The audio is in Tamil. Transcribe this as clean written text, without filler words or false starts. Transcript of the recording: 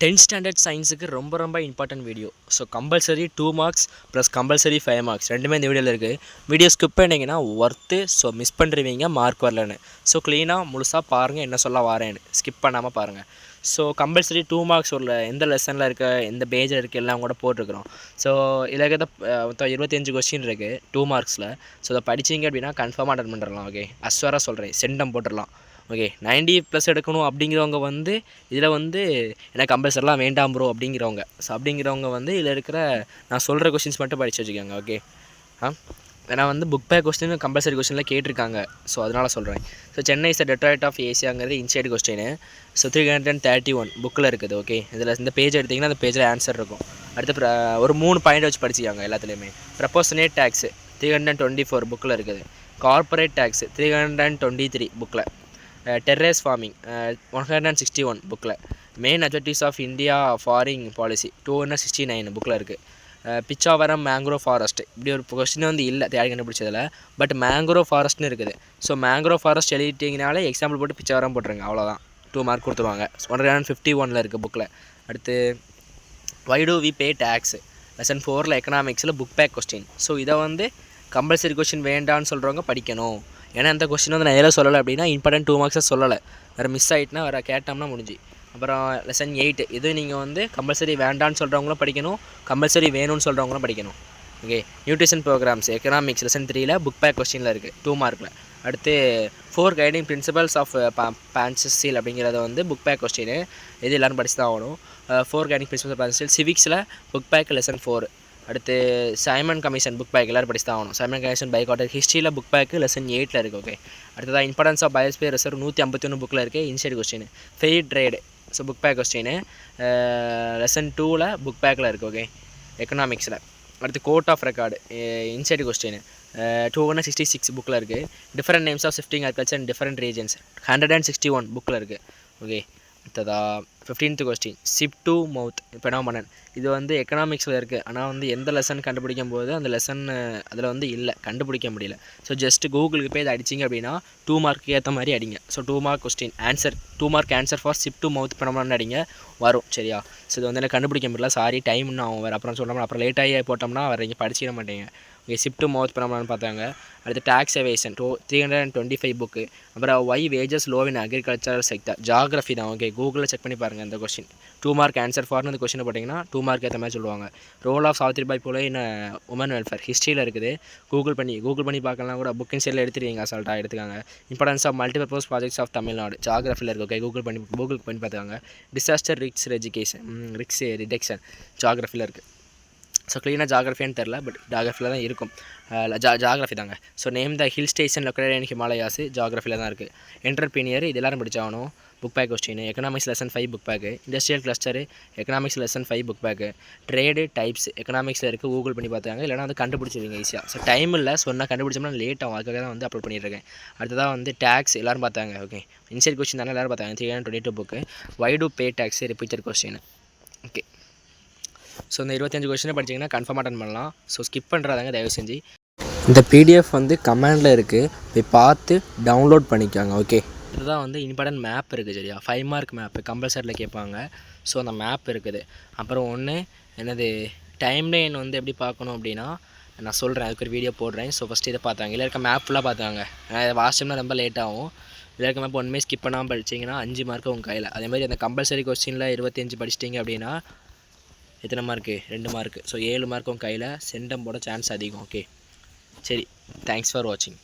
10th ஸ்டாண்டர்ட் சயின்ஸுக்கு ரொம்ப important video. So compulsory 2 marks plus compulsory 5 marks ரெண்டுமே இந்த வீடியோவில் இருக்குது. வீடியோ ஸ்கிப் பண்ணிங்கன்னா ஒர்த்து. ஸோ மிஸ் பண்ணுறீங்க மார்க் வரலன்னு. ஸோ க்ளீனாக முழுசாக பாருங்கள் என்ன சொல்ல வரேன்னு, ஸ்கிப் பண்ணாமல் பாருங்கள். ஸோ கம்பல்சரி 2 மார்க்ஸ் உள்ள எந்த லெசனில் இருக்க எந்த பேஜில் இருக்குது எல்லாம் கூட போட்டிருக்கிறோம். ஸோ இதில் மொத்தம் 25 கொஸ்டின் இருக்குது 2 மார்க்ஸில். ஸோ அதை படிச்சிங்க அப்படின்னா கன்ஃபார்மாக அட்டன் பண்ணிடலாம். ஓகே, அஸ்வராக சொல்கிறேன், சென்டம் போட்டுடலாம். ஓகே, 90+ எடுக்கணும் அப்படிங்கிறவங்க இதில் எனக்கு கம்பல்சரிலாம் வேண்டாம் ப்ரோ அப்படிங்கிறவங்க. ஸோ அப்படிங்கிறவங்க இதில் இருக்கிற நான் சொல்கிற கொஸ்டின்ஸ் மட்டும் படித்து வச்சுக்கோங்க. ஓகே, ஏன்னா புக் பேக் கொஸ்டின் கம்பல்சரி கொஸ்டினில் கேட்டிருக்காங்க. ஸோ அதனால் சொல்கிறேன். So Chennai is the Detroit of ஏசியாங்கிறது இன்சைடு கொஸ்டின். ஸோ 331 புக்கில் இருக்குது. ஓகே, இதில் இந்த பேஜ் எடுத்திங்கன்னா அந்த பேஜில் ஆன்சர் இருக்கும். அடுத்து ஒரு 3 பாயிண்ட் வச்சு படிச்சிக்காங்க எல்லாத்துலேயுமே. ப்ரப்போசனேட் டேக்ஸு 324 புக்கில் இருக்குது. கார்பரேட் டேக்ஸு 323 புக்கில். டெரஸ் ஃபார்மிங் 161 புக்கில். Main objectives of India foreign policy 269 புக்கில் இருக்குது. பிச்சாவரம் மேங்க்ரோவ் ஃபாரஸ்ட் இப்படி ஒரு கொஸ்டின் இல்லை தேடி கண்டுபிடிச்சதில். பட் மேங்க்ரோவ் ஃபாரஸ்ட்னு இருக்குது. ஸோ மேங்க்ரோவ் ஃபாரஸ்ட் எழுதிட்டிங்கனாலே எக்ஸாம்பிள் போட்டு பிச்சாவரம் போட்டுருங்க, அவ்வளோதான். 2 மார்க் கொடுத்துருவாங்க. 151 இருக்குது புக்கில். அடுத்து why do we pay taxes lesson 4 எக்கனாமிக்ஸில் புக் பேக் கொஸ்டின். ஸோ இதை கம்பல்சரி கொஸ்டின் வேண்டான்னு சொல்கிறவங்க படிக்கணும். ஏன்னா அந்த கொஸ்டின் நான் எதில் சொல்லலை அப்படின்னா இம்பார்ட்டன்ட் 2 மார்க்ஸை சொல்லலை. வேறு மிஸ் ஆகிட்டுனா வேறு கேட்டோம்னா முடிஞ்சு. அப்புறம் லெசன் 8 இது நீங்கள் கம்பல்சரி வேண்டான்னு சொல்கிறவங்களும் படிக்கணும், கம்பல்சரி வேணும்னு சொல்கிறவங்களும் படிக்கணும். Okay, nutrition programmes economics lesson 3 book back கொஸ்டினில் இருக்குது 2 மார்க்கில். அடுத்து 4 கைடிங் பிரின்சிபல்ஸ் ஆஃப் பான்சீல் அப்படிங்கிறத புக் பேக் கொஸ்டின். இது எல்லோரும் படிச்சு தான் ஆகணும். 4 கைடிங் பிரின்சிபல்ஸ் ஆஃப் பான்சீல் சிவிக்ஸில் புக் பேக் லெசன் 4. அடுத்து சைமன் கமிஷன் புக் பேக் எல்லோரும் படிச்சு தான் ஆகணும். சைமன் கமிஷன் பைகாட்டர் ஹிஸ்ட்ரியில் புக் பேக்கு லெசன் 8 இருக்குது. ஓகே, அடுத்ததான் இம்பார்ட்டன்ஸ் ஆஃப் பயோஸ்பியர் ரிசர்வ் 151 புக்கில் இருக்குது inside question. Fair trade so book back question lesson 2 book பேக்கில் இருக்குது. ஓகே, எக்கனாமிக்ஸில். அடுத்து court of record inside question 266 புக்கில் இருக்குது. Different names of shifting agriculture in different regions 161 புக்கில் இருக்குது. ஓகே, அடுத்ததா 15th question ship to mouth phenomenon. இது எக்கனாமிக்ஸில் இருக்குது. ஆனால் எந்த லெசன் கண்டுபிடிக்கும் போது அந்த லெசன் அதில் இல்லை, கண்டுபிடிக்க முடியல. ஸோ ஜஸ்ட் கூகுளுக்கு போய் இதை அடிச்சிங்க அப்படின்னா 2 மார்க்கு ஏற்ற மாதிரி அடிங்க. So 2 mark question answer 2 mark answer for ship to mouth phenomenon அடிங்க, வரும். சரியா? ஸோ இது எனக்கு கண்டுபிடிக்க முடியல, சாரி, டைம் இன்னும் ஆகும். வேறு அப்புறம் சொன்னோம்னா அப்புறம் லேட்டாகி போட்டோம்னா வேறு இங்கே படிச்சிட மாட்டேங்க. Okay, ship to mouth phenomenon பார்த்தாங்க. அடுத்து டேக்ஸ் எவேஷன் 325 புக்கு. அப்புறம் why wages low in agricultural sector geography தான். ஓகே, கூகுளில் செக் பண்ணி பாருங்கள் இந்த கொஸ்டின். 2 மார்க் ஆன்சர் ஃபார்னு இந்த கொஸ்டினை போட்டிங்கன்னா 2 மார்க் ஏற்ற மாதிரி சொல்லுவாங்க. Role of Savitribai Phule in women welfare ஹிஸ்ட்ரியில் இருக்குது. கூகுள் பண்ணி பார்க்கலாம் கூட. புக்கின் சைடில் எடுத்துருவீங்க, அசால்ட்டாக எடுத்துக்காங்க. Importance of multipurpose projects of Tamil Nadu ஜாகிரஃபியில் இருக்குது. ஓகே, கூகுளுக்கு பண்ணி பார்த்துக்காங்க. டிசாஸ்டர் ரிக்ஸ் ரிடக்ஷன் ஜாகிரஃபியில் இருக்குது. ஸோ க்ளீனாக ஜாகிரஃபியான்னு தெரில, பட் ஜாகிரஃபியில் தான் இருக்கும். ஜாகிரஃபி தாங்க. So name the hill station located in Himalayas ஜாகிரஃபியில் தான் இருக்குது. என்டர்பிரினியர் இது எல்லோரும் படிச்சாகணும் book back question. Economics lesson 5 book back. Industrial cluster economics lesson 5 book back. Trade types எக்கனாமிக்ஸில் இருக்குது, கூகுள் பண்ணி பார்த்தாங்க. இல்லைனா கண்டுபிடிச்சிருவீங்க ஈஸியாக. ஸோ டைம் இல்லை, சொன்னால் கண்டுபிடிச்சோம்னா லேட் ஆகும், அதுக்காக தான் அப்லோட் பண்ணிட்டுருக்கேன். அடுத்ததாக டேக்ஸ் எல்லோரும் பார்த்தாங்க. ஓகே, இன்சைட் கொஸ்டின் தானே எல்லோரும் பார்த்தாங்க. 322 book. Why to pay tax repeated question. Okay, so இந்த 25 கொஸ்டினை படிச்சிங்கன்னா கன்ஃபார்ம் அட்டன் பண்ணலாம். ஸோ ஸ்கிப் பண்ணுறாதாங்க தயவு செஞ்சு. இந்த பிடிஎஃப் கமெண்டில் இருக்குது, போய் பார்த்து டவுன்லோட் பண்ணிக்காங்க. ஓகே, இதுதான் இம்பார்ட்டன்ட் மேப் இருக்குது. சரியா? 5 மார்க் மேப்பு கம்பல்சரியில் கேட்பாங்க. ஸோ அந்த மேப் இருக்குது. அப்புறம் என்னது டைம் லைன் எப்படி பார்க்கணும் அப்படின்னா நான் சொல்கிறேன், அதுக்கு ஒரு வீடியோ போடுறேன். ஸோ ஃபஸ்ட்டு இதை பார்த்தாங்க. இல்லை இருக்க மேப் ஃபுல்லாக பார்த்தாங்க. இதை வாட்ஸ்அப்னா ரொம்ப லேட் ஆகும். இதில் இருக்க மேப் ஒன்றுமே ஸ்கிப் பண்ணாமல் படிச்சிங்கன்னா 5 மார்க்கு உங்கள் கையில். அதேமாதிரி அந்த கம்பல்சரி கொஸ்டினில் 25 படிச்சிட்டிங்க அப்படின்னா எத்தனை மார்க்கு? 2 மார்க்கு. ஸோ 7 மார்க்கும் கையில். சென்டம் போட சான்ஸ் அதிகம். ஓகே, சரி, தேங்க்ஸ் ஃபார் வாட்சிங்.